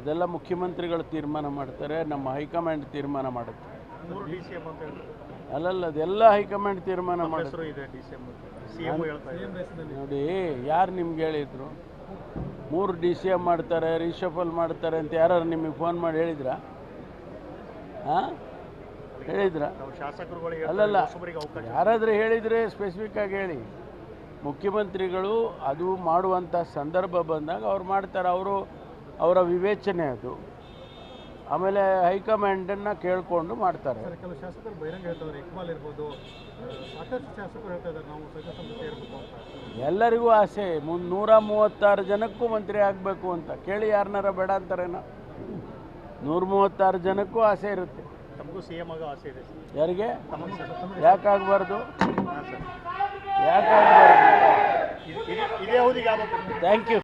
ಅದೆಲ್ಲ ಮುಖ್ಯಮಂತ್ರಿಗಳು ತೀರ್ಮಾನ ಮಾಡ್ತಾರೆ, ನಮ್ಮ ಹೈಕಮಾಂಡ್ ತೀರ್ಮಾನ ಮಾಡುತ್ತೆ. ಅಲ್ಲಲ್ಲ, ಅದೆಲ್ಲ ಹೈಕಮಾಂಡ್ ತೀರ್ಮಾನ ಮಾಡುತ್ತೆ. ನೋಡಿ, ಯಾರು ನಿಮ್ಗೆ ಹೇಳಿದ್ರು 3 DCM ಮಾಡ್ತಾರೆ, ರೀಶಫಲ್ ಮಾಡ್ತಾರೆ ಅಂತ ಯಾರು ನಿಮಗೆ ಫೋನ್ ಮಾಡಿ ಹೇಳಿದ್ರಾ? ಹೇಳಿದ್ರ? ಅಲ್ಲಲ್ಲ, ಯಾರಾದರೂ ಹೇಳಿದರೆ ಸ್ಪೆಸಿಫಿಕ್ ಆಗಿ ಹೇಳಿ. ಮುಖ್ಯಮಂತ್ರಿಗಳು ಅದು ಮಾಡುವಂಥ ಸಂದರ್ಭ ಬಂದಾಗ ಅವ್ರು ಮಾಡ್ತಾರೆ, ಅವರ ವಿವೇಚನೆ ಅದು. ಆಮೇಲೆ ಹೈಕಮಾಂಡನ್ನು ಕೇಳಿಕೊಂಡು ಮಾಡ್ತಾರೆ. ಕೆಲವು ಶಾಸಕರು ಬಹಿರಂಗ ಹೇಳ್ತಾರೆ, ಇಕ್ಬಾಲ್ ಇರ್ಬೋದು, ಸಾಕಷ್ಟು ಶಾಸಕರು ಹೇಳ್ತಾ ಇದ್ದಾರೆ ನಾವು ಸಚಿವ ಸಂಪುಟ ಸೇರಬೇಕು ಅಂತ. ಎಲ್ಲರಿಗೂ ಆಸೆ 136 ಜನಕ್ಕೂ ಮಂತ್ರಿ ಆಗಬೇಕು ಅಂತ. ಕೇಳಿ ಯಾರನ್ನಾರ ಬೇಡ ಅಂತಾರೇನೋ? 136 ಜನಕ್ಕೂ ಆಸೆ ಇರುತ್ತೆ. ತಮಗೂ CM ಆಗೋ ಆಸೆ ಇದೆ. ಯಾರಿಗೆ? ಯಾಕಾಗಬಾರ್ದು? ಯಾಕಾಗಬಾರ್ದು? ಇದೇ ಅವಧಿಗೆ ಆಗಬೇಕು. Thank you.